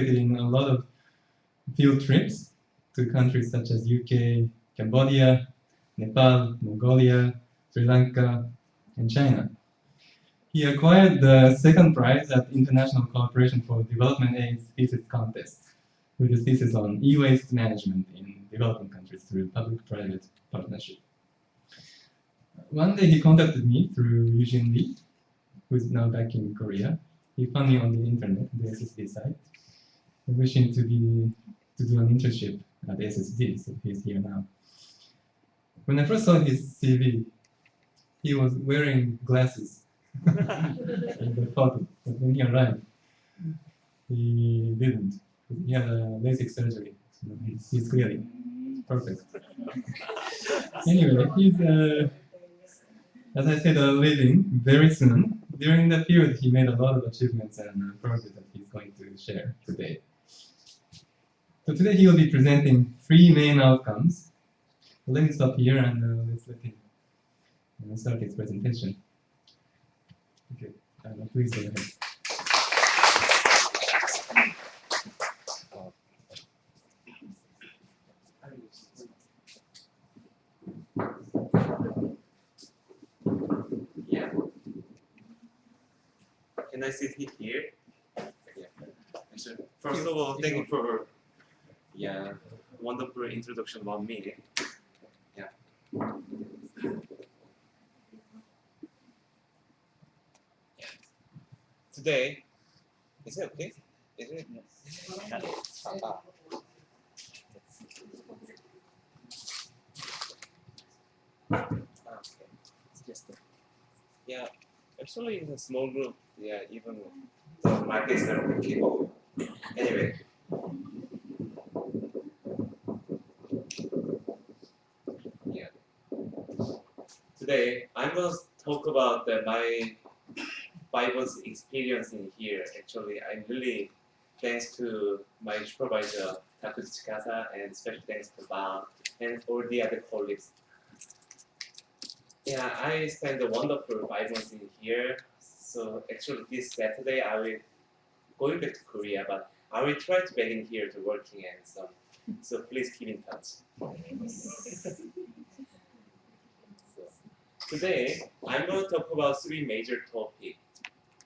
in a lot of field trips to countries such as UK, Cambodia, Nepal, Mongolia, Sri Lanka, and China. He acquired the second prize at International Cooperation for Development Aid thesis contest with a thesis on e-waste management in developing countries through public-private partnership. One day he contacted me through Eugene Lee, who is now back in Korea. He found me on the internet, the SSD site, wishing to do an internship at SSD, so he's here now. When I first saw his CV, he was wearing glasses in the photo, but when he arrived, he didn't. He had a LASIK surgery, so he's clearly perfect. Anyway, he's, as I said, leaving very soon. During that period, he made a lot of achievements and progress that he's going to share today. So today he will be presenting 3 main outcomes. Let me stop here and let's let him start his presentation. Okay, please go ahead. Yeah. Can I sit here? Yeah. First of all, thank you for wonderful introduction about me. Yeah. Today, is it okay? Is it? Yeah, actually in a small group, yeah, even the mic is not capable. Anyway. Yeah. Today, I'm going to talk about my 5 months experience in here. Actually, I'm really thanks to my supervisor, Takuji Chikasa, and special thanks to Bob and all the other colleagues. Yeah, I spent a wonderful 5 months in here. So actually this Saturday I will going back to Korea, but I will try to begin here to working and so please keep in touch. Today I'm going to talk about 3 major topics.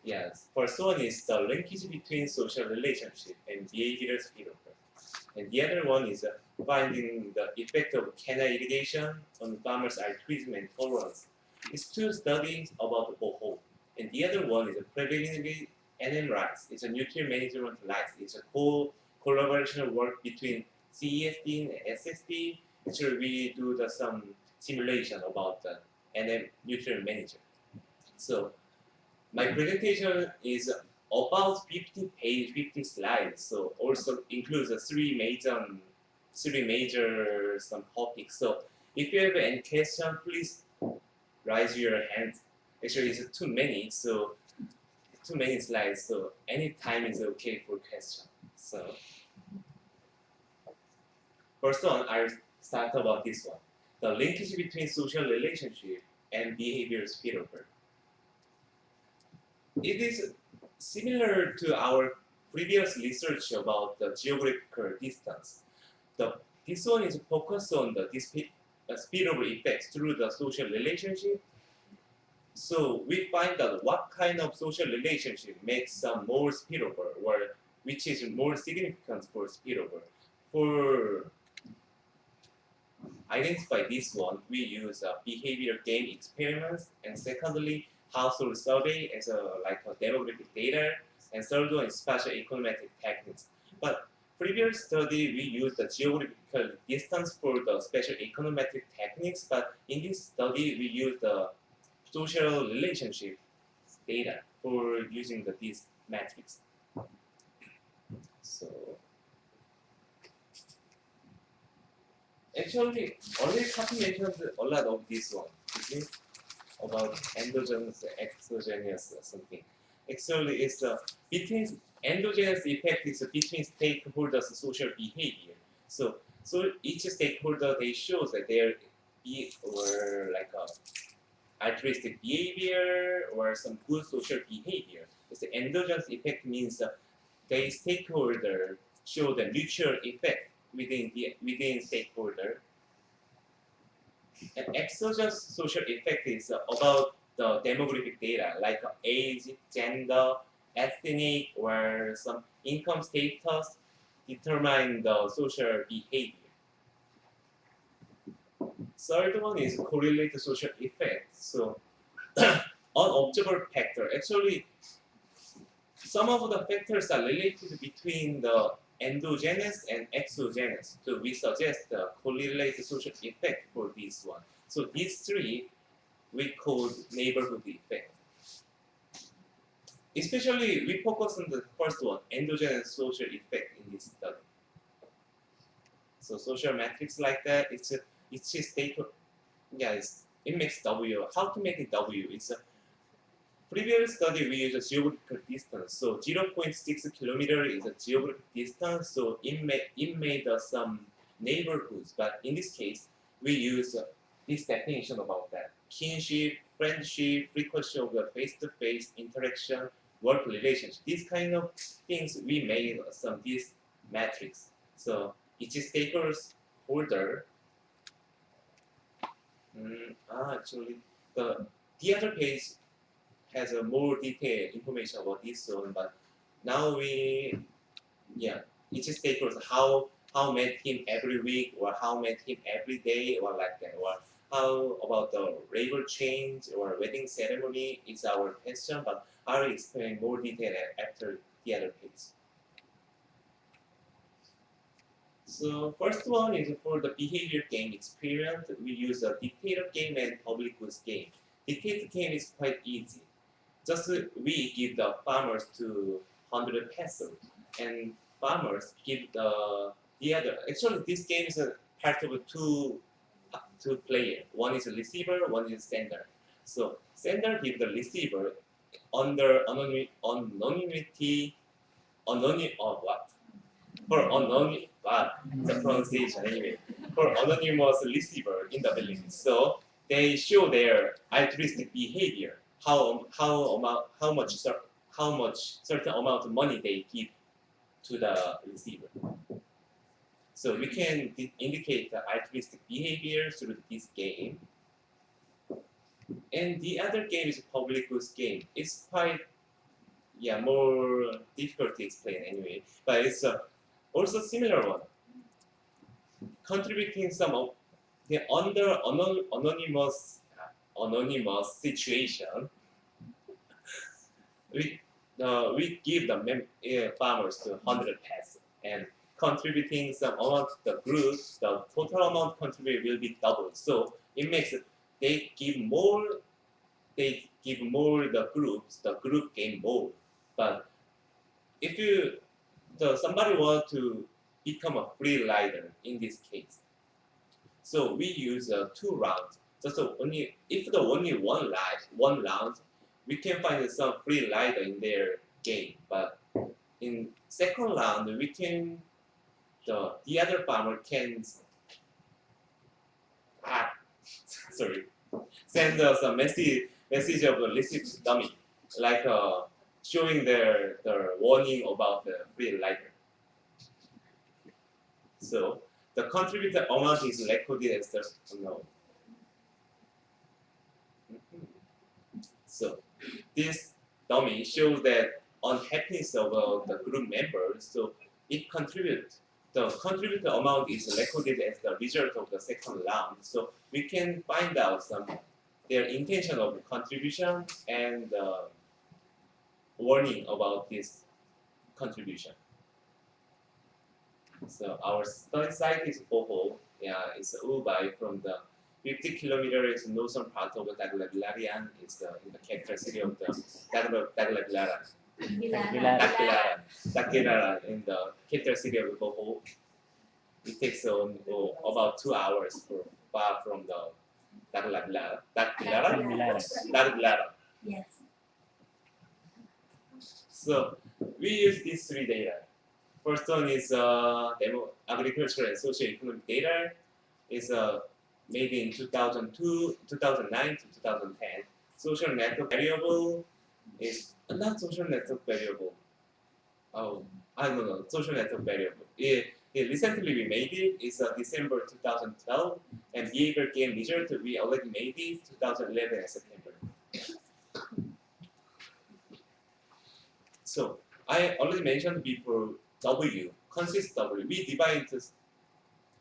Yes, first one is the linkage between social relationship and behavioral spillover. And the other one is finding the effect of canal irrigation on farmers' altruism and tolerance. It's 2 studies about the boho. And the other one is a prevailing NM rights. It's a nutrient management rights. It's a collaboration work between CESD and SSD. Actually, we do some simulation about the NM nutrient manager. So my presentation is about 50 page, 50 slides. So also includes 3 major topics. So if you have any question, please raise your hand. Actually, it's too many slides. So any time is okay for question. So first one, I'll start about this one. The linkage between social relationship and behavioral spillover. It is similar to our previous research about the geographical distance. This one is focused on the spillover effects through the social relationship. So we find that what kind of social relationship makes some more spillover, or which is more significant for spillover. For identify this one, we use behavioral game experiments, and secondly, household survey as like a demographic data, and third one is spatial econometric techniques. But previous study we used the geographical distance for the spatial econometric techniques, but in this study we used the social relationship data for using these metrics. So actually, already Kaku mentioned a lot of this one, you see, about endogenous, exogenous, or something. Actually, it's between endogenous effect is between stakeholders' social behavior. So each stakeholder they shows that they or like altruistic behavior or some good social behavior. It's the endogenous effect means the stakeholder show the mutual effect within stakeholder. And exogenous social effect is about the demographic data like age, gender, ethnic, or some income status determine the social behavior. Third one is correlated social effect. So unobservable factor. Actually, some of the factors are related between the endogenous and exogenous. So we suggest the correlated social effect for this one. So these three we call neighborhood effect. Especially we focus on the first one, endogenous social effect in this study. So social metrics like that, it's just data. Yeah, it makes W. How to make it W? It's a previous study we use a geographical distance. So 0.6 kilometer is a geographical distance. So it made some neighborhoods. But in this case, we use this definition about that: kinship, friendship, frequency of the face-to-face interaction, work relationship. These kind of things we made this matrix. So each stakeholder. Actually, the other page has a more detailed information about this one, but now each stakeholder how met him every week or how met him every day or like that, or how about the labor change or wedding ceremony is our question, but I will explain more detail after the other page. So first one is for the behavior game experience. We use a dictator game and public goods game. Dictator game is quite easy. Just we give the farmers to 100 pesos, and farmers give the other. Actually, this game is a part of two player. One is a receiver, one is a sender. So sender give the receiver under anonymity, the pronunciation anyway, for anonymous receiver in the building. So they show their altruistic behavior, how much certain amount of money they give to the receiver. So we can indicate the altruistic behavior through this game. And the other game is public goods game. It's quite more difficult to explain anyway, but it's also similar one. Contributing some of the under anonymous situation, we give the farmers to 100 pesos, and contributing some amount to the group, the total amount contributed will be doubled. So it makes it, they give more the group gain more. But if somebody want to become a free rider in this case, so we use 2 rounds. Just only one round, we can find some free rider in their game. But in second round, we can the other farmer can send us a message of a receipt dummy, like showing their warning about the free rider. So the contributed amount is recorded as the no. So this dummy shows that unhappiness of the group members. So it contributes. The contributed amount is recorded as the result of the second round. So we can find out their intention of contribution and warning about this contribution. So our study site is Boho. It's Ubay from the 50 kilometers northern part of the Daglabilarian. It's in the capital city of the Daglabilaran. Daglabilaran in the capital city of Boho. It takes about 2 hours far from the Daglabilaran. Yes. So we use these 3 data. First one is agricultural and socio-economic data. It's made in 2009 to 2010. Social network variable is not social network variable. Oh, I don't know. Social network variable. Recently we made it. It's December 2012, and behavior game result we already made it 2011 September. So I already mentioned before W consists W. We divide this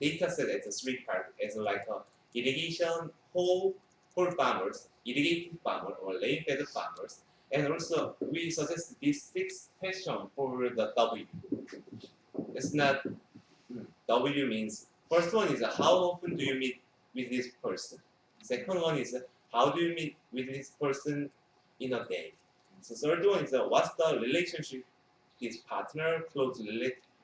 data set as three parts as like a irrigation whole farmers, irrigated farmer or rain fed farmers, and also we suggest these six questions for the W. It's not W means first one is how often do you meet with this person? Second one is how do you meet with this person in a day? So third one is what's the relationship, his partner, close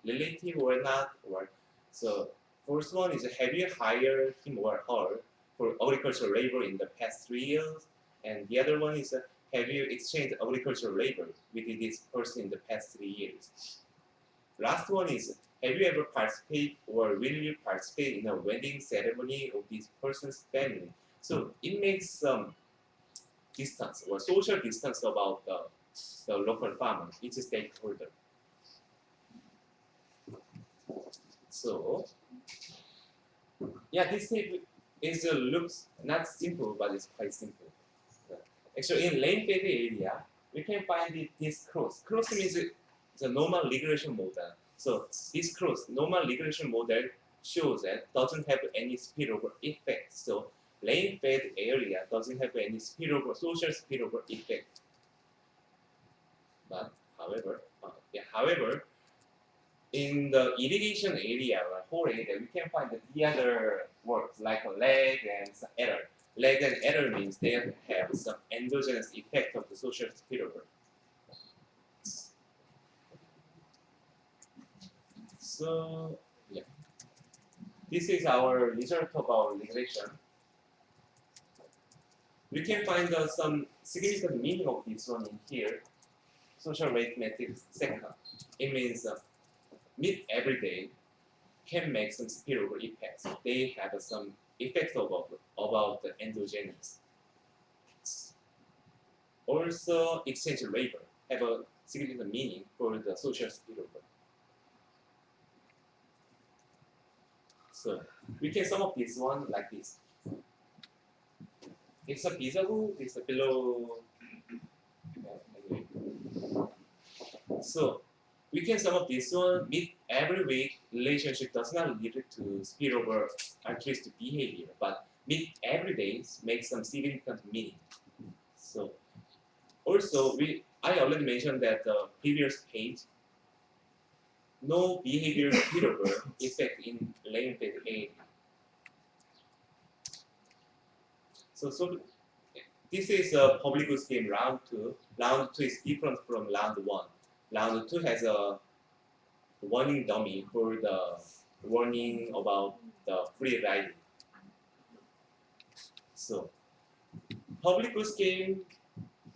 relative or not? Or so first one is have you hired him or her for agricultural labor in the past 3 years? And the other one is have you exchanged agricultural labor with this person in the past 3 years? Last one is, have you ever participated or will you participate in a wedding ceremony of this person's family? So it makes some distance or social distance about the local farmer, each stakeholder. So yeah, this table is looks not simple, but it's quite simple. Actually, in rain-fed area, we can find this cross. Cross means it's a normal regression model. So this cross, normal regression model, shows that doesn't have any spillover effect. So rain-fed area doesn't have any spillover, social spillover effect. But however, in the irrigation area or whole area, we can find the other words like a lag and some error. Lag and error means they have some endogenous effect of the social spillover. So yeah, this is our result of our regression. We can find some significant meaning of this one in here. Social arithmetic second. It means meet every day can make some spillover effects. They have some effects about the endogenous. Also, exchange labor have a significant meaning for the social spillover. So we can sum up this one like this. It's a visible, it's a below. Anyway. So we can sum up this one. Meet every week relationship does not lead to spillover altruistic behavior, but meet every day makes some significant meaning. So also I already mentioned that the previous page. No behavior spillover effect in rain-fed area. So this is a public goods game round 2. Round 2 is different from round 1. Round 2 has a warning dummy for the warning about the free riding. So public goods game,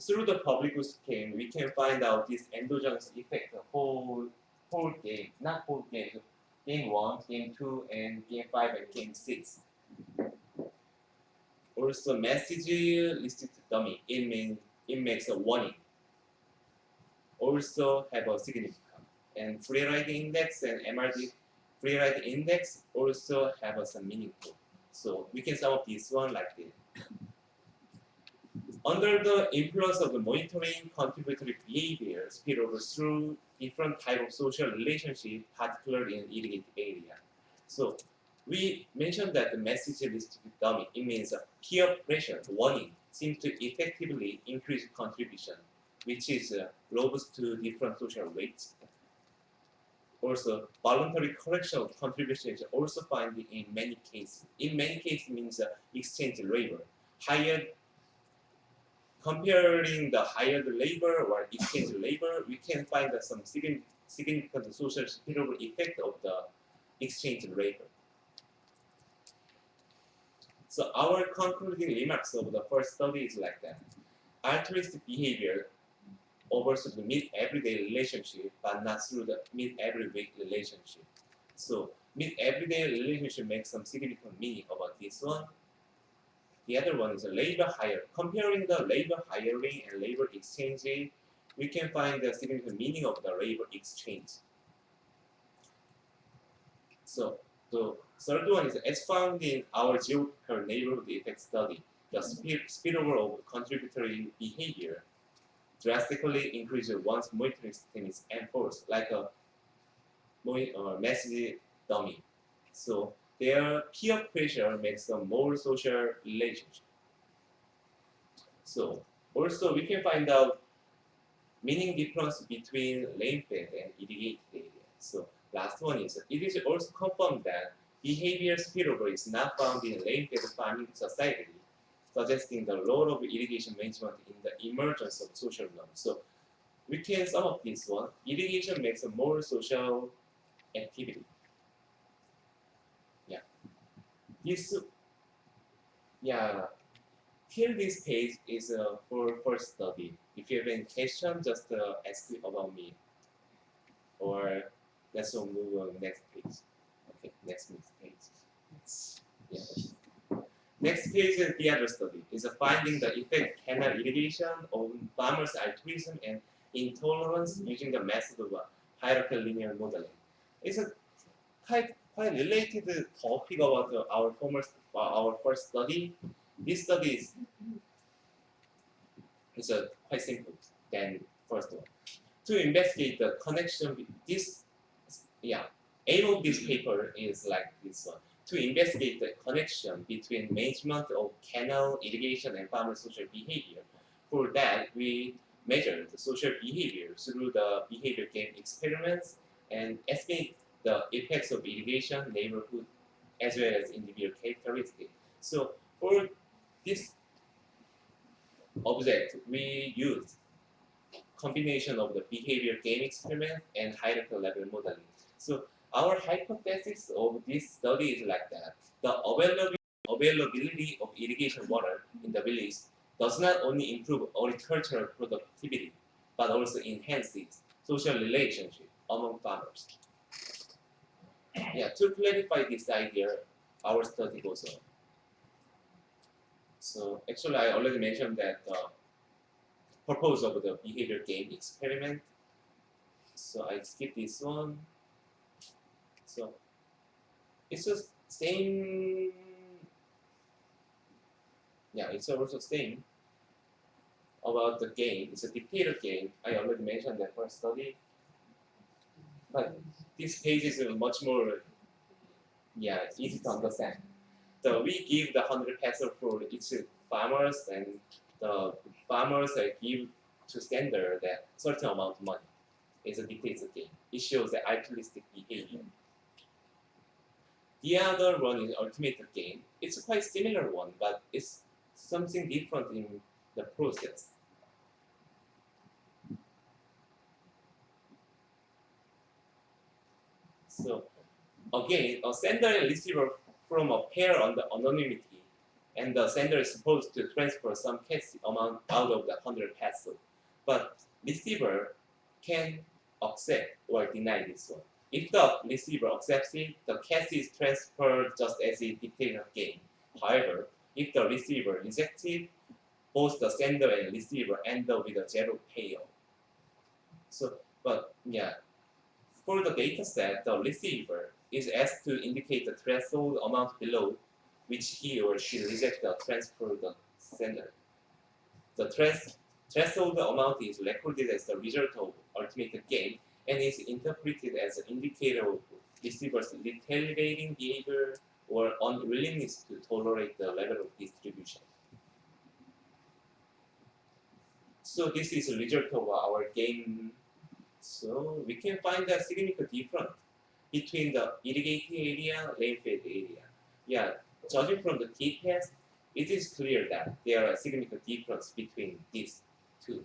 through the public goods game, we can find out this endogenous effect, the whole game, not whole game, game 1, game 2, and game 5 and game 6. Also, message listed dummy. It makes a warning. Also have a significant. And free writing index and MRD free writing index also have some meaningful. So we can sum up this one like this. Under the influence of the monitoring contributory behavior spillover through different type of social relationship, particularly in irrigated area. So we mentioned that the message listed dummy, it means peer pressure, warning, seems to effectively increase contribution, which is robust to different social weights. Also, voluntary correction of contribution is also found in many cases. In many cases means exchange labor. Comparing the hired labor or exchange labor, we can find some significant social spillover effect of the exchange labor. So our concluding remarks of the first study is like that. Altruistic behavior overs the meet everyday relationship, but not through the meet every week relationship. So meet everyday relationship makes some significant meaning about this one. The other one is a labor hire. Comparing the labor hiring and labor exchange we can find the significant meaning of the labor exchange. So the third one is, as found in our geographical neighborhood effect study, the spillover of contributory behavior drastically increases once monitoring system is enforced, like a message dummy. So their peer pressure makes a more social relationship. So also we can find out meaning difference between rain-fed and irrigated area. So last one is, it is also confirmed that behavior spillover is not found in rain-fed farming society, suggesting the role of irrigation management in the emergence of social norms. So we can sum up this one. Irrigation makes a more social activity. Yeah. This, yeah. Till this page is for study. If you have any question, just ask about me. Or let's move on next page. Okay, next page. Yeah. Next page is the other study. Is finding the effect canal irrigation on farmers' altruism and intolerance using the method of hierarchical linear modeling. It's a quite related topic about our first study. This study is quite simple than first one. To investigate the connection with this, yeah, aim of this paper is like this one. To investigate the connection between management of canal irrigation and farmer social behavior. For that, we measured the social behavior through the behavior game experiments and estimate the effects of irrigation, neighborhood, as well as individual characteristics. So for this object, we used combination of the behavior game experiment and hierarchical level modeling. So our hypothesis of this study is like that. The availability of irrigation water in the village does not only improve agricultural productivity, but also enhances social relationship among farmers. Yeah, to clarify this idea, our study goes on. So actually, I already mentioned that the purpose of the behavior game experiment. So I skip this one. So it's just same. Yeah, it's also same about the game. It's a dictator game. I already mentioned that first study. But this page is much more, yeah, easy to understand. So we give the 100 peso for each farmers, and the farmers give to sender that certain amount of money. It's a dictator game. It shows the altruistic behavior. The other one is ultimate game. It's a quite similar one, but it's something different in the process. So again, a sender and receiver from a pair on the anonymity, and the sender is supposed to transfer some cash amount out of the 100 peso. But receiver can accept or deny this one. If the receiver accepts it, the cash is transferred just as a dictator game. However, if the receiver rejects it, both the sender and receiver end up with a zero payout. So, but yeah, for the data set, the receiver is asked to indicate the threshold amount below which he or she rejects the transfer to the sender. The threshold amount is recorded as the result of ultimate game and is interpreted as an indicator of receiver's retaliating behavior or unwillingness to tolerate the level of distribution. So this is a result of our game. So we can find a significant difference between the irrigated area, rain-fed area. Yeah, judging from the t-test, it is clear that there are a significant difference between these two.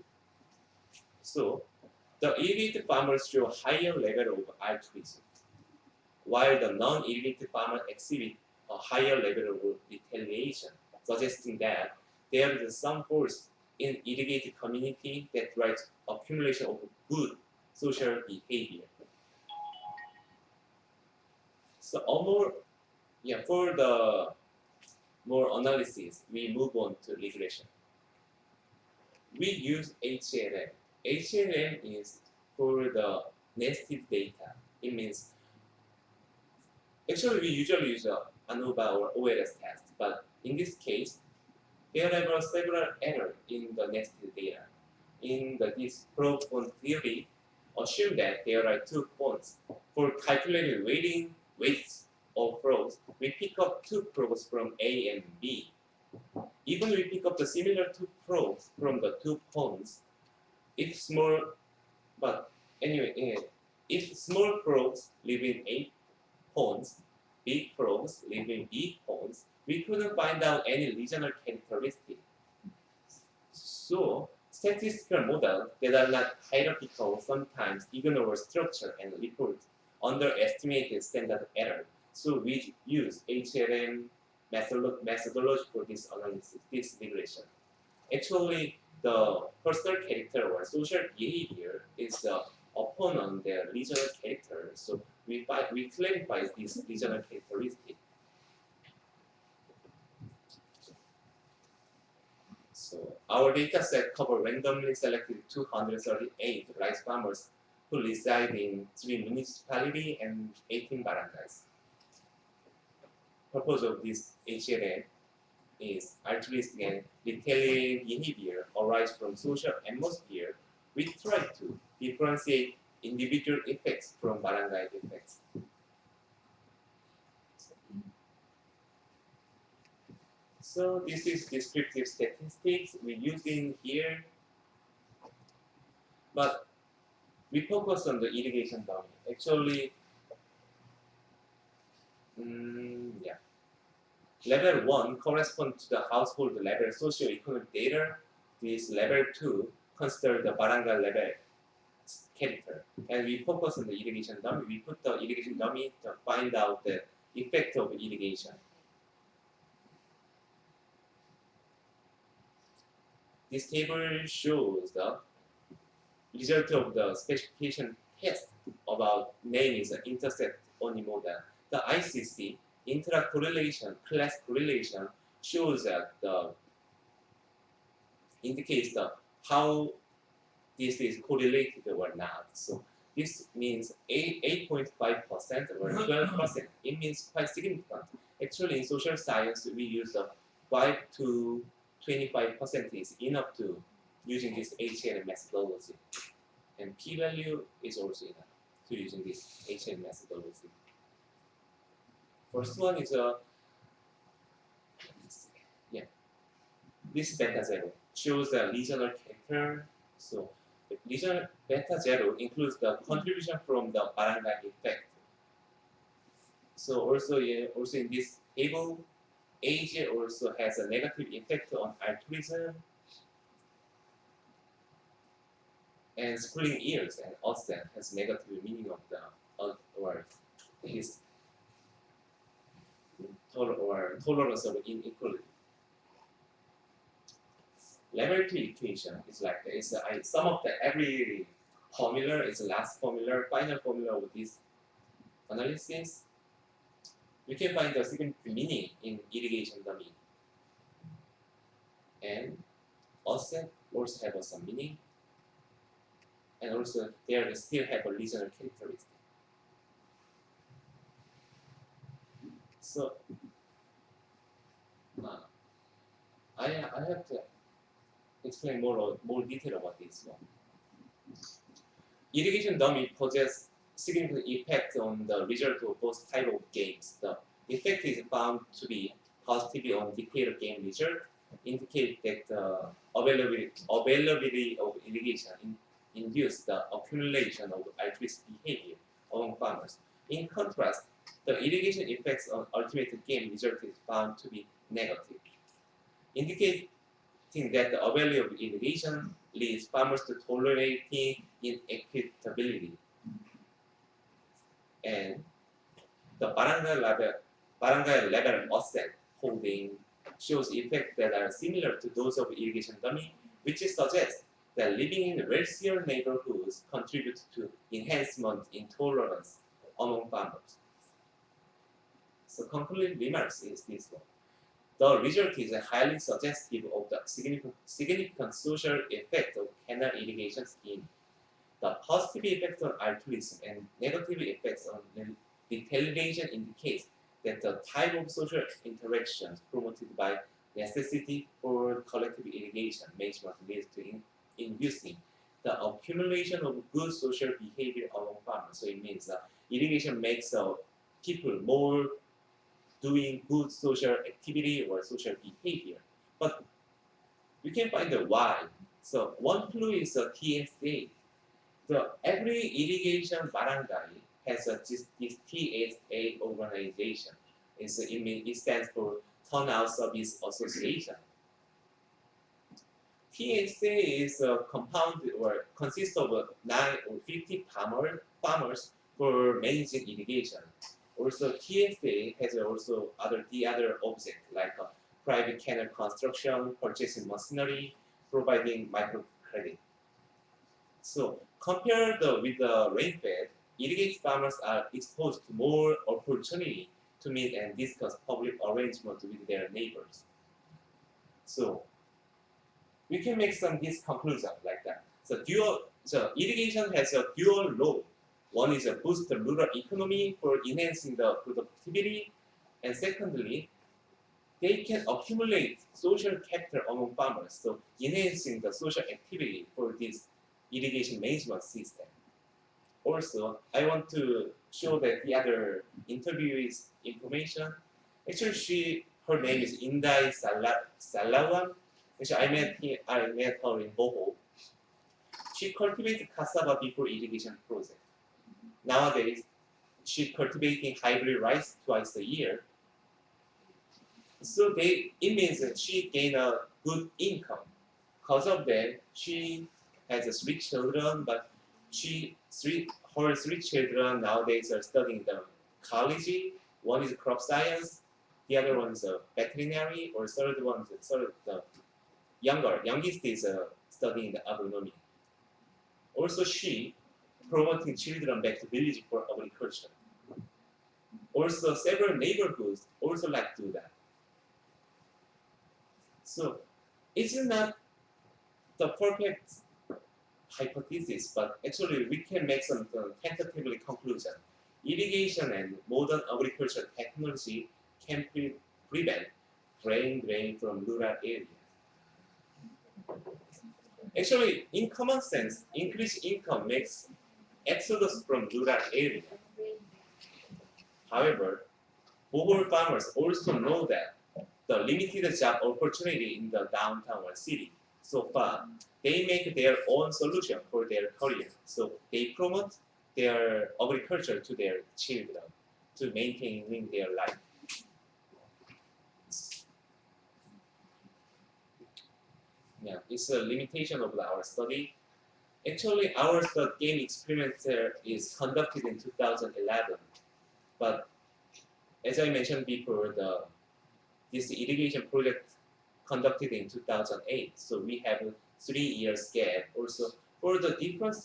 So the irrigated farmers show higher level of altruism, while the non-irrigated farmers exhibit a higher level of retaliation, suggesting that there is some force in irrigated community that drives accumulation of good social behavior. So for the more analysis, we move on to regression. We use HLM HLM is for the nested data. It means, actually we usually use ANOVA or OLS test, but in this case, there are several errors in the nested data. In this probe phone theory, assume that there are two phones. For calculating weights of probes, we pick up two probes from A and B. Even we pick up the similar two probes from the two phones, if small, but anyway, if small probes live in A phones, big probes live in B phones, we couldn't find out any regional characteristic. So, statistical models that are not hierarchical sometimes ignore structure and report underestimated standard error. So we use HLM methodology for this analysis, this regression. Actually, the personal character or social behavior is the opponent their regional character. So we clarify this regional characteristic. So our data set cover randomly selected 238 rice farmers who reside in 3 municipalities and 18 barangays. Purpose of this HLM is altruistic and retaliatory behavior arise from social atmosphere. We try to differentiate individual effects from barangay effects. So this is descriptive statistics we use in here, but we focus on the irrigation dummy. Actually, yeah. Level 1 corresponds to the household level socio-economic data. This level 2 consider the barangay level character. And we focus on the irrigation dummy. We put the irrigation dummy to find out the effect of irrigation. This table shows the result of the specification test about name is an intercept only model. The ICC, intra-correlation, class correlation, shows that indicates how this is correlated or not. So this means 8.5% or 12%. It means quite significant. Actually, in social science, we use 5 to 25% is enough to using this HLM methodology. And p-value is also enough to using this HLM methodology. First one is this beta zero shows the regional character. So regional beta zero includes the contribution from the barangay effect. So also in this table, age also has a negative effect on altruism, and schooling years and offset has negative meaning of the or his tolerance of inequality. Level 2 equation is like it's sum of the every formula is the last formula, final formula of this analysis. We can find the significant meaning in irrigation dummy. And offset also have some meaning. And also they still have a regional characteristic. So I have to explain more detail about this one. Irrigation dummy possess significant effect on the result of both type of games. The effect is found to be positively on detailed game result, indicate that the availability of irrigation induce the accumulation of altruistic behavior among farmers. In contrast, the irrigation effects on ultimate game result is found to be negative, indicating that the availability of irrigation leads farmers to tolerating inequitability. And the barangay level offset holding shows effects that are similar to those of irrigation dummy, which suggests that living in wealthier neighborhoods contributes to enhancement in tolerance among farmers. So concluding remarks is this one. The result is highly suggestive of the significant social effect of canal irrigation scheme. The positive effects on altruism and negative effects on retaliation indicates that the type of social interactions promoted by necessity for collective irrigation management leads to inducing the accumulation of good social behavior among farmers. So it means that irrigation makes people more doing good social activity or social behavior. But you can find the why. So one clue is a TSA. So every irrigation barangay has this TSA organization. It stands for Turnout Service Association. TSA is a compound or consists of 9 or 50 farmers for managing irrigation. Also, TSA has also the other object like private canal construction, purchasing machinery, providing microcredit. So compared with the rainfed, irrigated farmers are exposed to more opportunity to meet and discuss public arrangements with their neighbors. So we can make some this conclusion like that. So irrigation has a dual role. One is to boost the rural economy for enhancing the productivity, and secondly, they can accumulate social capital among farmers, so enhancing the social activity for this irrigation management system. Also, I want to show that the other interviewee's information. Actually, her name is Indai Salawan. Actually, I met her in Boho. She cultivated cassava before irrigation project. Nowadays, she cultivating hybrid rice twice a year. So it means that she gain a good income. Because of that, she has 3 children, but her 3 children nowadays are studying the college. One is crop science, the other one is a veterinary, or the youngest is studying the agronomy. Also, she promoting children back to village for agriculture. Also, several neighborhoods also like to do that. So, it's not the perfect hypothesis, but actually we can make some tentatively conclusion. Irrigation and modern agricultural technology can prevent brain drain from rural areas. Actually, in common sense, increased income makes exodus from rural areas. However, Bohol farmers also know that the limited job opportunity in the downtown or city so far, they make their own solution for their career. So they promote their agriculture to their children to maintaining their life. Yeah, it's a limitation of our study. Actually, our game experiment is conducted in 2011, but as I mentioned before, this irrigation project conducted in 2008. So we have a 3 years gap. Also, for the different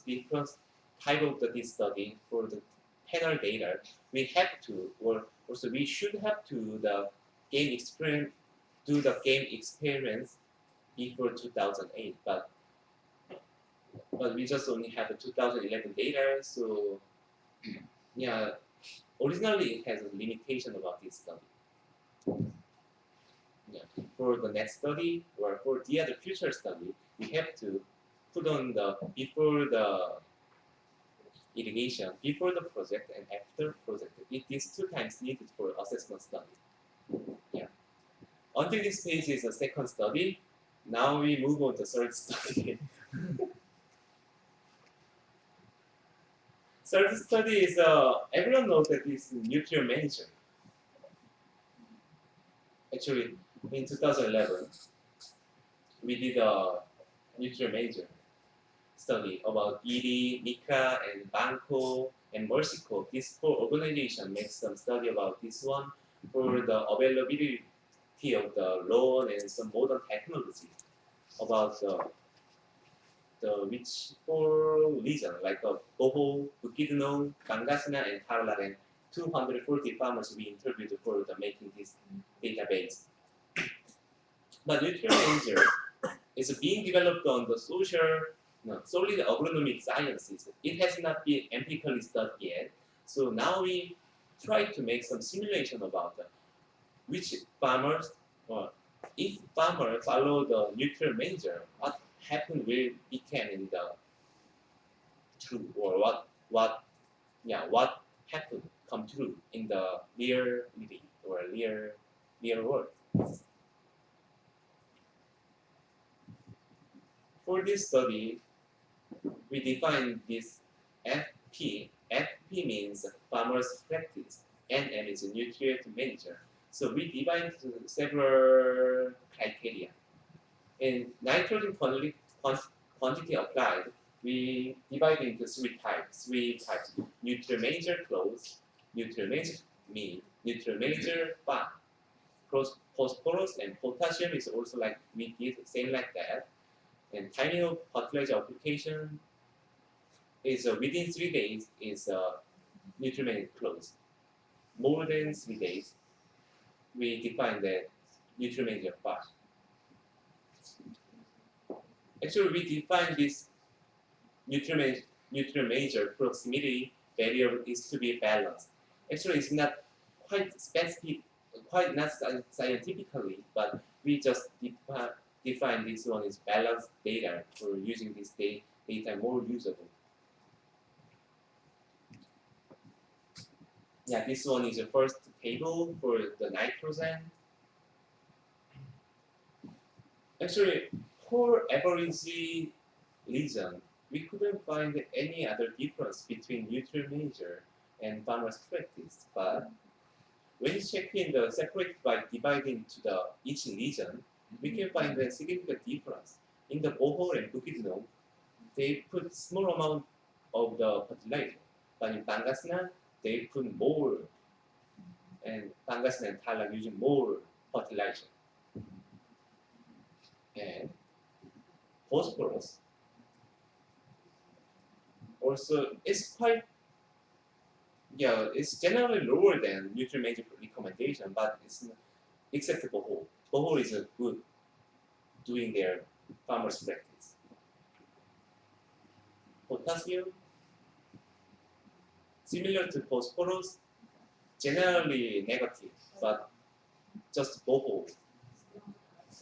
type of this study for the panel data, we have to, or also we should have to do the game experiments before 2008. But we just only have the 2011 data. So yeah, originally it has a limitation about this study. Yeah. For the next study or for the other future study, we have to put on before the irrigation, before the project and after project. These 2 times needed for assessment study. Yeah. Until this page is the second study. Now we move on to third study. Third study is everyone knows that it's nuclear management. Actually, in 2011, we did a nuclear major study about IRRI, NICA, and Banco, and Mercico. These 4 organizations make some study about this one for the availability of the loan and some modern technology about which 4 regions like Bohol, Bukidnon, Pangasinan, and Tarlac, and 240 farmers we interviewed for making this database. But nutrient manager is being developed on the social, no, solely the agronomic sciences. It has not been empirically studied yet. So now we try to make some simulation about which farmers, or if farmers follow the nutrient manager, what happen will become in the true, or what happened come true in the reality or real world. For this study, we define this FP. FP means farmers practice, NM is a nutrient manager. So we divide several criteria. In nitrogen quantity applied, we divide into three types. Nutrient manager close, nutrient manager mean, nutrient manager fine. Phosphorus and potassium is also like we did same like that. And timing of fertilizer application is within 3 days is nutrient close. More than 3 days, we define the nutrient fast. Actually, we define this nutrient major proximity variable is to be balanced. Actually, it's not quite specific, quite not scientifically, but we just define this one as balanced data for using this data more usable. Yeah, this one is the first table for the nitrogen. Actually, for average region, we couldn't find any other difference between nutrient manager and farmer's practice. But when you check in the separate by dividing to the each region, we can find a significant difference. In the Bohol and Bukidnon, they put small amount of the fertilizer, but in Pangasinan, they put more, and Pangasinan and Thailand using more fertilizer. And phosphorus also is quite, it's generally lower than nutrient manager recommendation, but it's not, except Bohol. Bohol is a good doing their farmers practice. Potassium, similar to phosphorus, generally negative, but just Bohol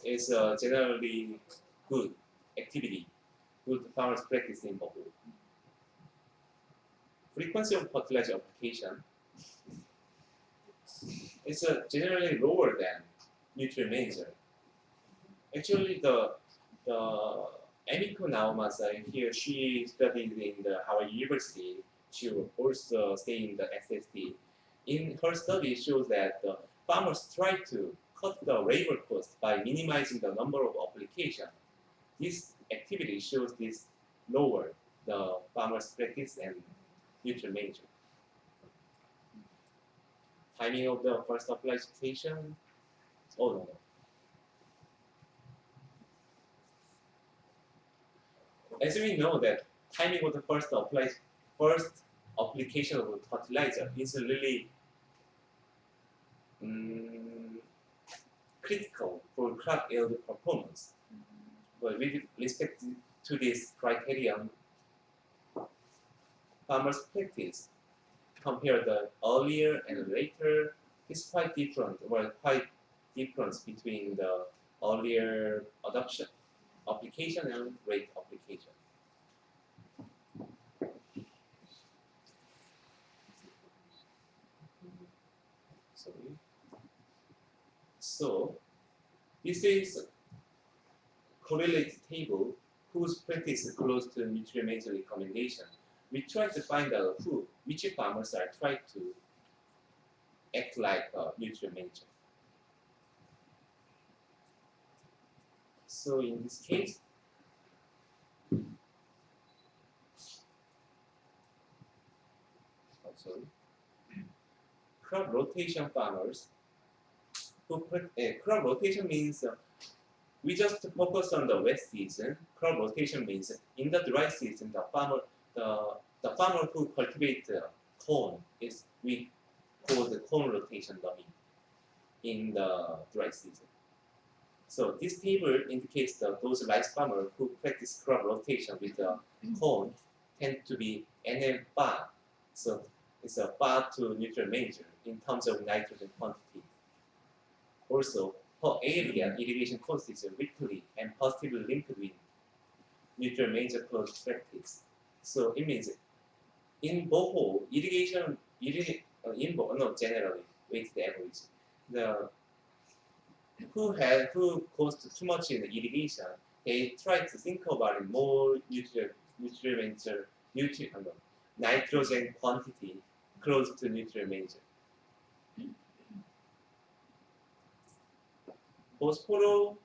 is generally good activity, good farmers practice in Bohol. Frequency of fertilizer application is generally lower than nutrient manager. Actually, the Emiko Naomasa here, she studied in the Hawaii University. She will also stay in the SSD. In her study, shows that the farmers try to cut the labor cost by minimizing the number of applications. This activity shows this lower the farmers' practice and nutrient manager. Timing of the first application. Oh no. As we know that timing of the first application of fertilizer is really critical for crop yield performance. But with respect to this criterion, farmers' practice compare the earlier and later is quite different, difference between the earlier adoption application and late application. Sorry. So this is correlated table whose practice is close to nutrient manager recommendation. We try to find out which farmers are trying to act like a nutrient manager. So in this case, crop rotation farmers crop rotation means we just focus on the wet season. Crop rotation means in the dry season, the farmer who cultivate corn is we call the corn rotation dummy in the dry season. So this table indicates those rice farmers who practice crop rotation with the corn tend to be NM bar. So it's a bar to nutrient manager in terms of nitrogen quantity. Also, per area irrigation cost is weekly and positively linked with nutrient manager close practice. So it means in Boho, in Boho, no, generally, weighted average, the who cost too much in irrigation, they try to think about more nitrogen quantity close to nutrient major. Phosphorus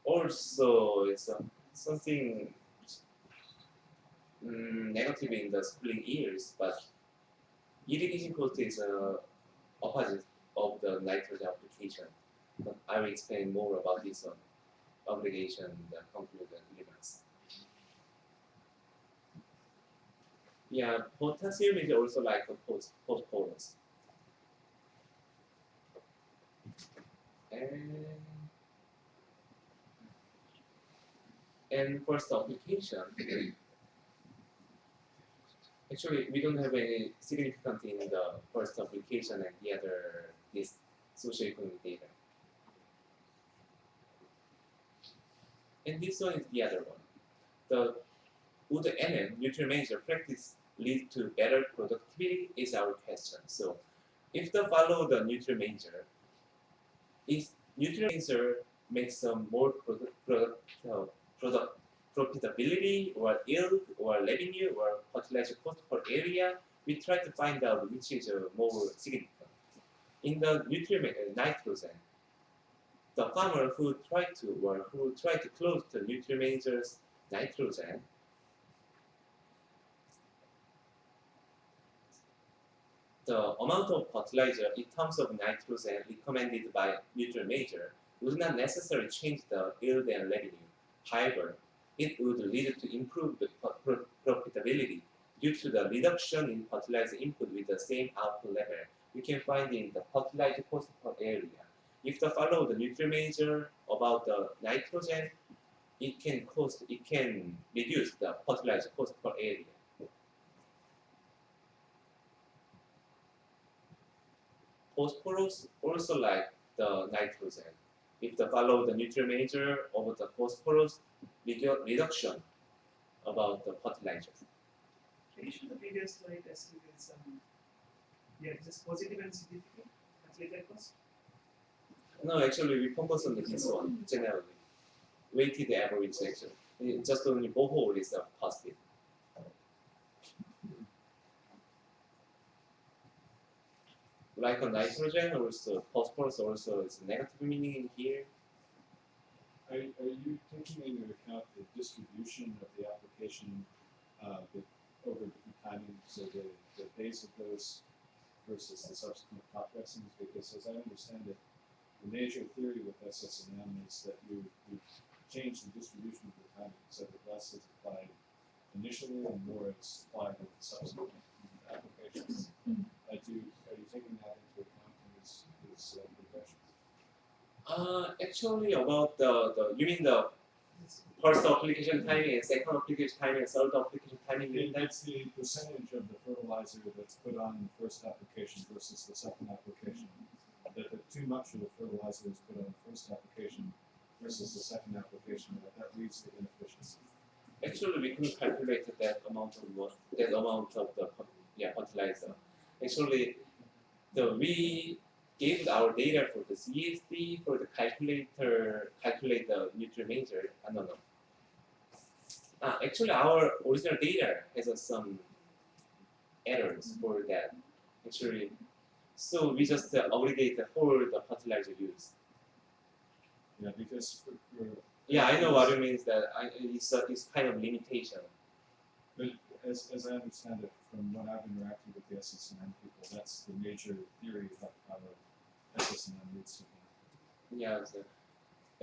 also is something negative in the spring years, but irrigation cost is opposite of the nitrogen application. But I will explain more about this obligation and conclude the limits. Yeah, potassium is also like a phosphorus. And first application, actually we don't have any significant in the first application and the other this socioeconomic data. And this one is the other one. The would NM nutrient manager practice lead to better productivity is our question. So if the follow the nutrient manager, is nutrient manager makes some more profitability or yield or revenue or fertilizer cost per area, we try to find out which is more significant. In the nutrient nitrogen, the farmer who try to close the nutrient manager's nitrogen, the amount of fertilizer in terms of nitrogen recommended by nutrient manager would not necessarily change the yield and revenue. However, it would lead to improved profitability due to the reduction in fertilizer input with the same output level. We can find in the fertilizer cost per area. If the follow the nutrient manager about the nitrogen, it can reduce the fertilizer cost per area. Phosphorus also like the nitrogen. If the follow the nutrient manager over the phosphorus reduction about the fertilizer. Can you show the previous slide as well as just positive and significant fertilizer cost? No, actually we focus on this one generally. Weighted average actually. Just only Boho is positive. Like a nitrogen also, phosphorus also is negative meaning in here. Are you taking into account the distribution of the application over different timings, so the base of those versus the subsequent crop dressings? Because as I understand it, the major theory with SSM is that you change the distribution of the timing so that less is applied initially and more is applied with the subsequent applications. Are you taking that into account in this progression? Actually about you mean the first application timing and second application timing and third application timing? That's the percentage of the fertilizer that's put on the first application versus the second application. That too much of the fertilizer is put on the first application versus the second application, that leads to inefficiency. Actually, we couldn't calculate that amount of the fertilizer. Actually, we gave our data for the CSD for the calculate the nutrient manager. No. Actually, our original data has some errors for that. Actually, so we just obligate the whole the fertilizer use. Yeah, because yeah, I know what it means. That it's kind of limitation. But as I understand it, from what I've interacted with the SSM people, that's the major theory of how SSM needs to be. Yeah, so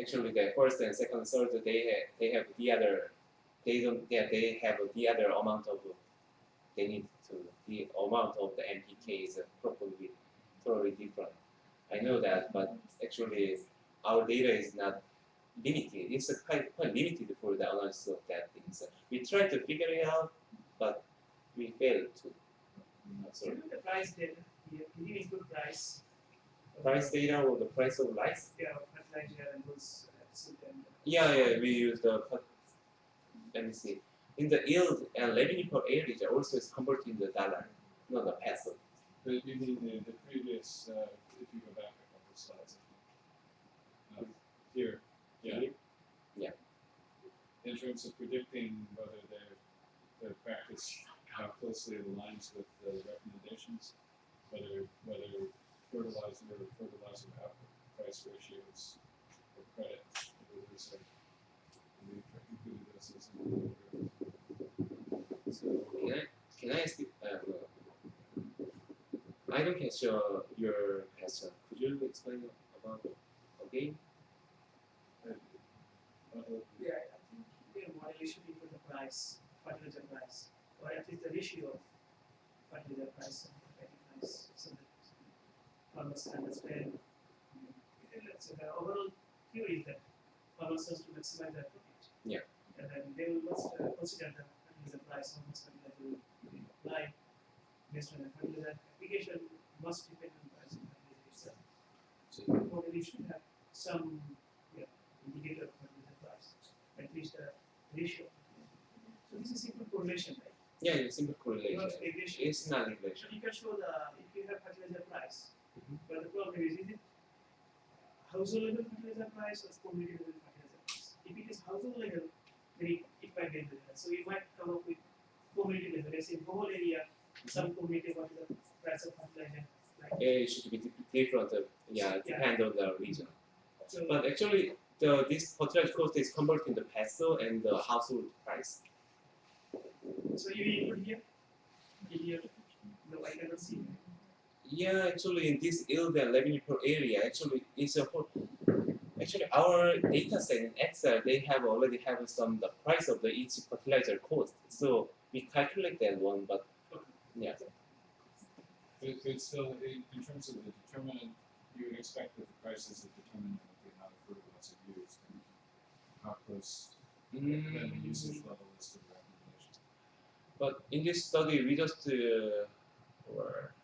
actually, the first and second, third, they have the other. They don't. Yeah, they have the other amount of. They need to the amount of the NPK is probably totally different. I know that, but actually our data is not limited. It's quite limited for the analysis of that thing. So we try to figure it out, but we failed to. So the price data, you input price. Price data or the price of rice? Yeah, fertilizer and those. Yeah, we use the. Let me see. In the yield and revenue per area also is converted in the dollar, not the peso. But you mean the previous, if you go back a couple of slides. Here, yeah. Yeah. In terms of predicting whether their practice, how closely it aligns with the recommendations, whether fertilizer output price ratios or credit, whether there's a, we included this as an So can I ask you? I don't catch your question. Could you explain about again? Yeah, I think your model should input the price, fertilizer price, or at least the ratio of fertilizer price and fertilizer price, so that farmers understand. Let's say the overall theory is that farmers have to maximize their profit. Yeah. And then they will must consider the fertilizer price, how much fertilizer will be applied based on the fertilizer application must depend on the price of fertilizer itself. So your model should have some indicator of fertilizer price, at least a ratio. So this is simple correlation, right? Yeah, it's simple correlation. Not regression. It's not regression. So you can show if you have fertilizer price, Mhm. but the problem is it household level fertilizer price or community level fertilizer price? If it is household level, then it might be different. So you might come up with community level. Let's say in the whole area, some community what is the price of fertilizer? Like, It should be different. Depend on the region. so But actually, this fertilizer cost is converted in the peso and the household price. so you input here? In here? No, I cannot see. Yeah, actually, in this yield and revenue per area, actually, it's a whole. Actually, our data set in Excel, they already have some the price of the each fertilizer cost. So we calculate that one, but yeah. But still, in terms of the determinant, you would expect that the prices are determinant of the amount of fertilizer used and how close then the usage level is to the recommendation. But in this study, we just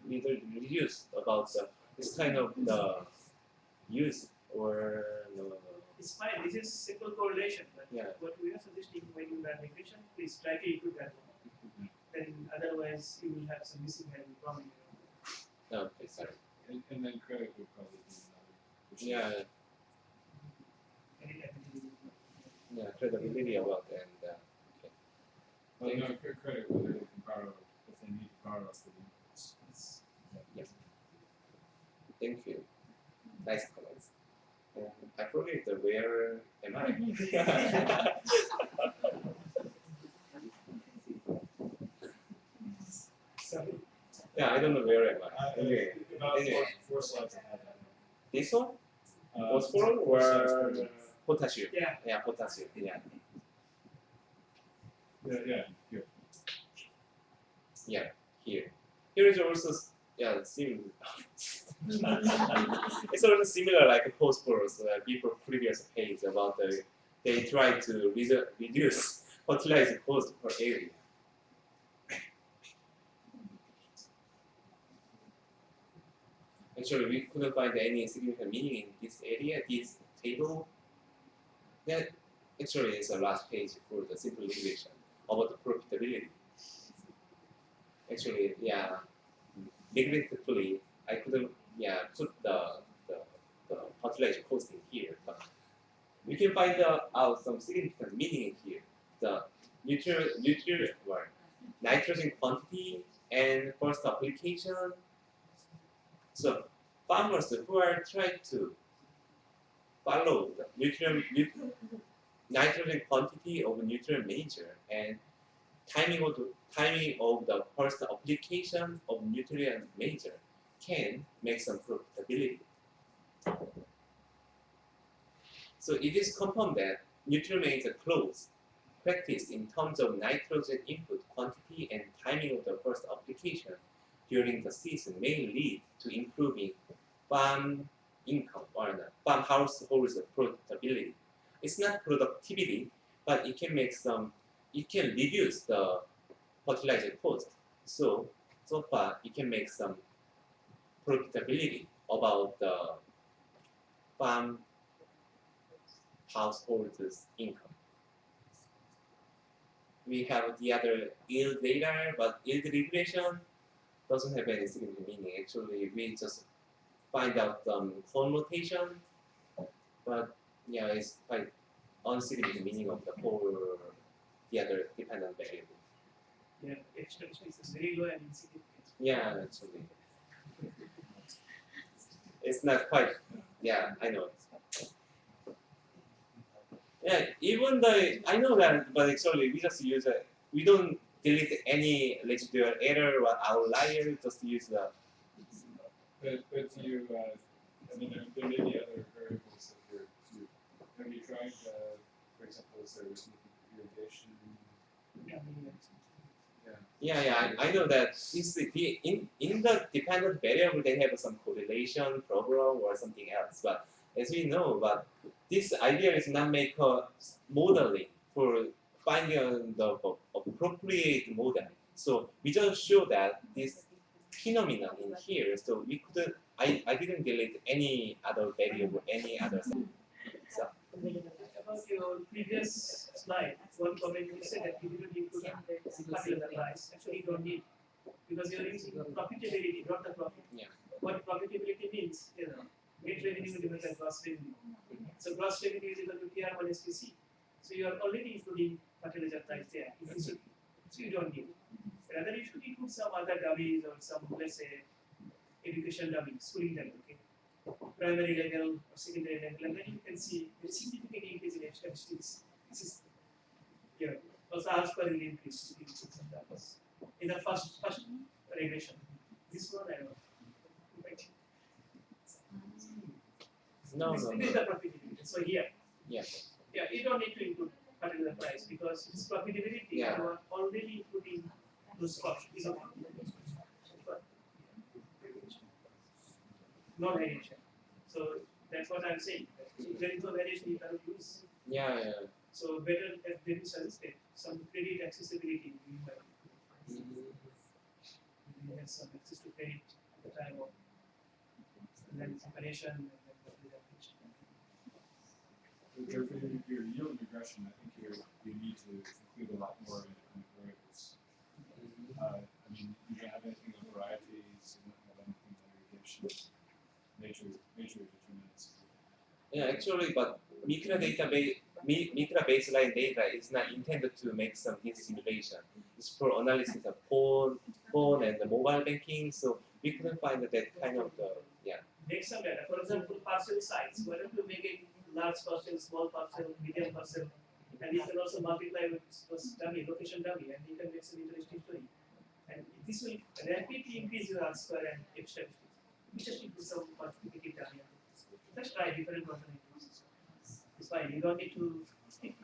reduced about this kind of the use or no. It's fine. This is simple correlation. But Yeah. what we are suggesting when you run regression, please try to input that one. Then otherwise you will have some missing value problem. No, okay, sorry. And then credit would probably be another issue. Yeah, Anytime it will- yeah, credibility about and okay. Well, no, credit whether they can borrow, if they need to borrow for the inputs. Yeah. Thank you. Nice comments. I forget where am I? Sorry. Yeah, I don't know where am I. Anyway, About anyway. four slides ahead. This one? Phosphorus four slides or further. potassium? Yeah. Yeah, potassium. Yeah. Here. Yeah, here. Here is also similar. It's also similar like phosphorus, before previous page about they try to reduce fertilizer cost per area. Actually, we couldn't find any significant meaning in this area, this table. That actually is the last page for the simple regression about the profitability. Actually, yeah, regrettably, I couldn't put the fertilizer cost in here, but we can find out some significant meaning in here. The nitrogen quantity and first application. So farmers who are trying to follow the nitrogen quantity of nutrient major and timing of the first application of nutrient major can make some profitability. So it is confirmed that nutrient major clause practice in terms of nitrogen input quantity and timing of the first application during the season may lead to improving farm income or the farm households profitability. It's not productivity, but it can make it can reduce the fertilizer cost. So far, it can make some profitability about the farm households' income. We have the other yield data, but yield regression doesn't have any significant meaning. Actually, we just find out connotation, but yeah, it's quite unsignificant meaning of the whole the other dependent variable. Yeah, extension is very low and insignificant. Yeah, actually, it's not quite. Yeah, I know. Yeah, even though I know that, but actually we just use it. We don't delete any residual error or outlier. Just use the. But you, I mean, there may be other variables that have you tried, for example, is there irrigation? Yeah, I know that in the dependent variable they have some correlation problem or something else. But as we know, but this idea is not make a modeling for finding the appropriate model. So we just show that this phenomenon in here. So we couldn't. I didn't delete any other variable, any other. So About your previous slide, one comment you said that you didn't include particular price. Actually, you don't need, because you're using profitability, not the profit. Yeah. What profitability means, net revenue divided by gross revenue. So gross revenue is equal to TR minus TC. So you are already including fertilizer price there implicitly. So you don't need. Rather, you should include some other dummies or some, let's say, education dummy, schooling dummy, okay? Primary level or secondary level, and then you can see the significant increase in statistics. This is here. Also, as per the increase in the first regression. This one I know. Right. no. This is the profitability. So here. Yeah. Yeah, you don't need to include particular price because this profitability you are already including those costs. No variation. So that's what I'm saying. If there is no variation, you cannot use. Yeah. So better as there is suggested, some credit accessibility we might. We have some access to credit at the time of and then separation and then the application. For your yield regression, I think you need to include a lot more independent variables. I mean, you don't have anything on varieties, you don't have anything on irrigation. Nature determines. Yeah, actually, but Micra baseline data is not intended to make some hit simulation. It's for analysis of phone and the mobile banking. So we couldn't find that kind of Make some data. For example, parcel size. Why don't you make it large parcel, small parcel, medium parcel, and you can also multiply with dummy, location dummy, and you can make some interesting story. And this will rapidly increase your answer and F statistics. We just need to do some quantitative dummy. Just try different alternatives. It's fine. You don't need to stick.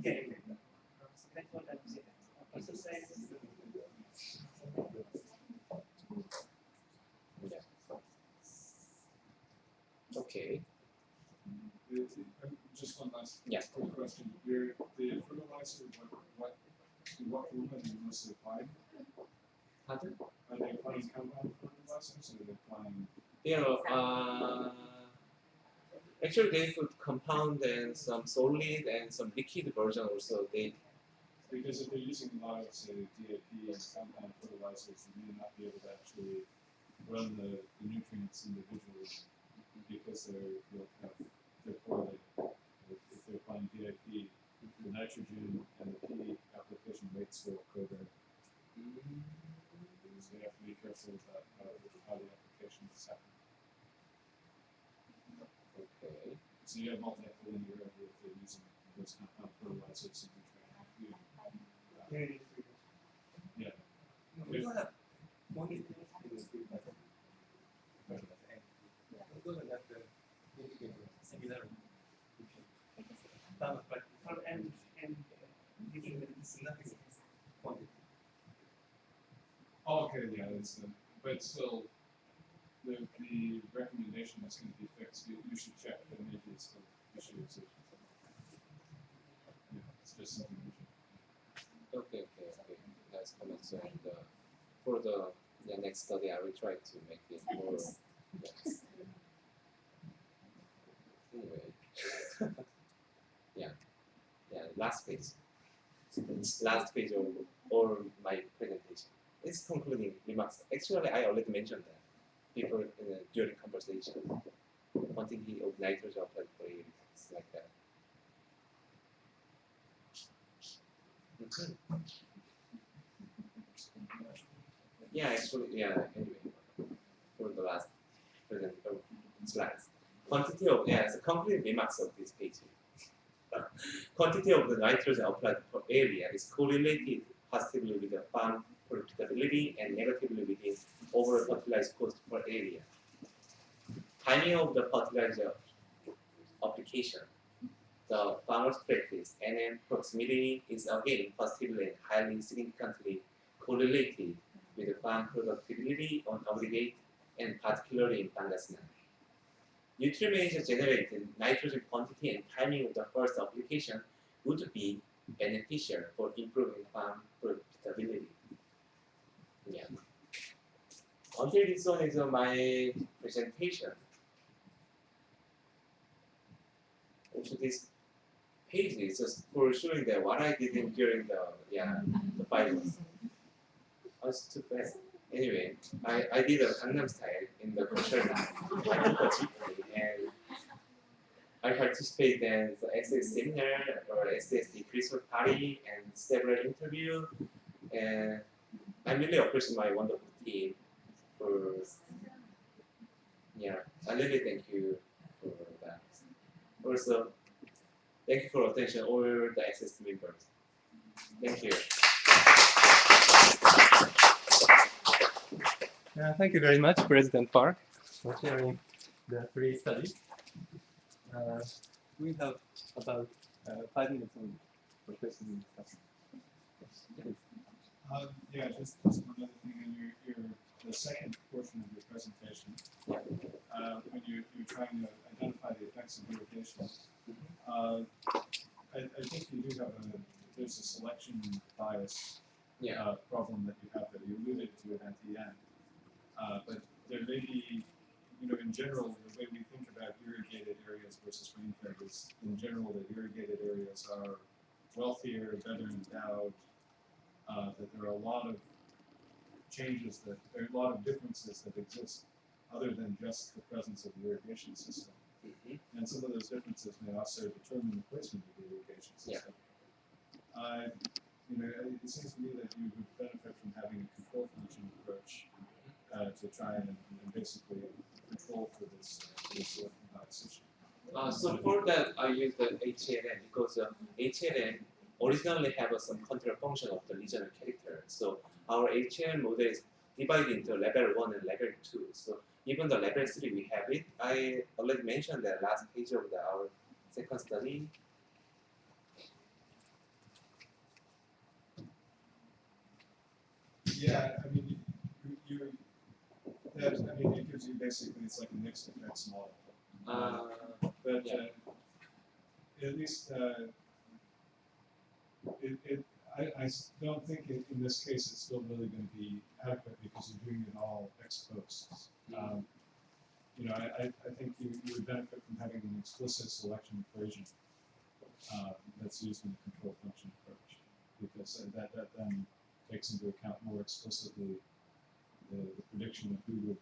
Yeah. That's what I'm saying. Parcel size. Okay. Just one last quick question. The fertilizer, what volume are you mostly applying? Pardon? Are they applying compound fertilizers or are they applying? Actually, they put compound and some solid and some liquid version also. Because if they're using a lot of, say, DAP and compound fertilizers, you may not be able to actually run the nutrients individually because they're correlated. If they're applying DAP, the nitrogen and the P application rates will covariate. So you have to be careful about how the application is happening. Okay. So you have multiple in your area if they're using those compound fertilizers and nutrient. Yeah. We don't have only similar And it's nothing quantity. Oh, okay, yeah, it's but still, the recommendation is going to be fixed. You should check that maybe it's still issues. Yeah, it's just something we should. Okay. Nice comments. And for the next study, I will try to make it more. Yes. Anyway, yeah. Last page. Last page of all my presentation. It's concluding remarks. Actually, I already mentioned that before during conversation. Quantity of nitrogen applied for it, it's like that. Yeah, actually, anyway, for the last present slides. Quantity of, it's a complete remarks of this page. Quantity of the nitrogen applied per area is correlated positively with the farm profitability and negatively with the overall fertilizer cost per area. Timing of the fertilizer application, the farmer's practice, and then proximity is again positively and highly significantly correlated with the farm productivity on aggregate and particularly in Pangasinan. Nutrient generated nitrogen quantity and timing of the first application would be beneficial for improving farm profitability. Yeah. Until this one is my presentation. Also, this page is just for showing that what I did during the 5 months. I was too fast. Anyway, I did a Gangnam Style in the culture lab. I took a GP and I participated in the SS seminar or SSD Christmas party and several interviews. And I'm really appreciate my wonderful team for I really thank you for that. Also, thank you for attention all the SS members. Thank you. Thank you very much, President Park, for sharing the 3 studies. We have about 5 minutes only for questions and discussion. Yeah, just one other thing in the second portion of your presentation, when you're trying to identify the effects of irrigation, I think you do have there's a selection bias problem that you have that you alluded to it at the end. But there may be, in general, the way we think about irrigated areas versus rain-fed is, in general, that irrigated areas are wealthier, better endowed, that there are a lot of changes there are a lot of differences that exist other than just the presence of the irrigation system. And some of those differences may also determine the placement of the irrigation system. It seems to me that you would benefit from having a control function approach to try and basically control for this bias issue. So for that, I use the HLN because HLN originally have some control function of the regional character. So our HLN model is divided into level 1 and level 2. So even the level 3 we have it. I already mentioned the last page of our second study. Yeah, I mean, it gives you basically, it's like a mixed effects model. But at least I don't think in this case it's still really going to be adequate because you're doing it all ex post. I think you would benefit from having an explicit selection equation that's used in the control function approach, because that then takes into account more explicitly the prediction of who would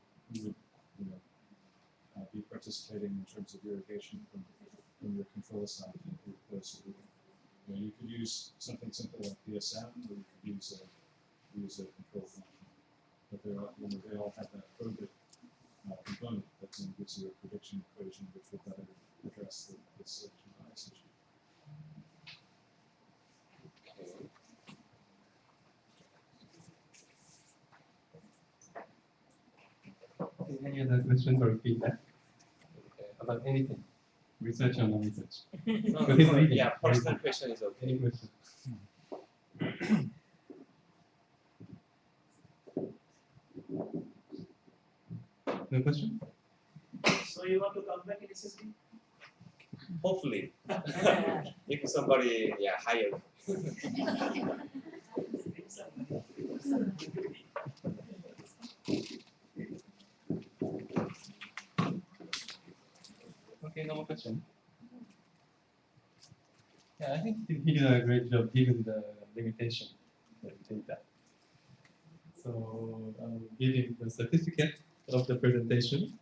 be participating in terms of irrigation from your control assignment who opposed to you could use something simple like PSM, or you could use a control function. But they all have that probit component that then gives you a prediction equation which will better address the selection bias issue. Any other questions or feedback about anything? Research or non-research? Personal question is okay. Any question? No question? So you want to come back in SSD? Hopefully, if somebody hire. Okay, no more question. Yeah, I think he did a great job given the limitation of the data. So I'll give him the certificate of the presentation.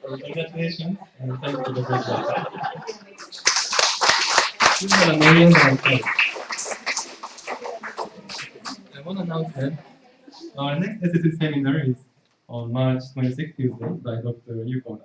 Congratulations and thank you for the great job. This is an announcement. One announcement. Our next SSD seminar is on March 26th, Tuesday, by Dr. Yuko.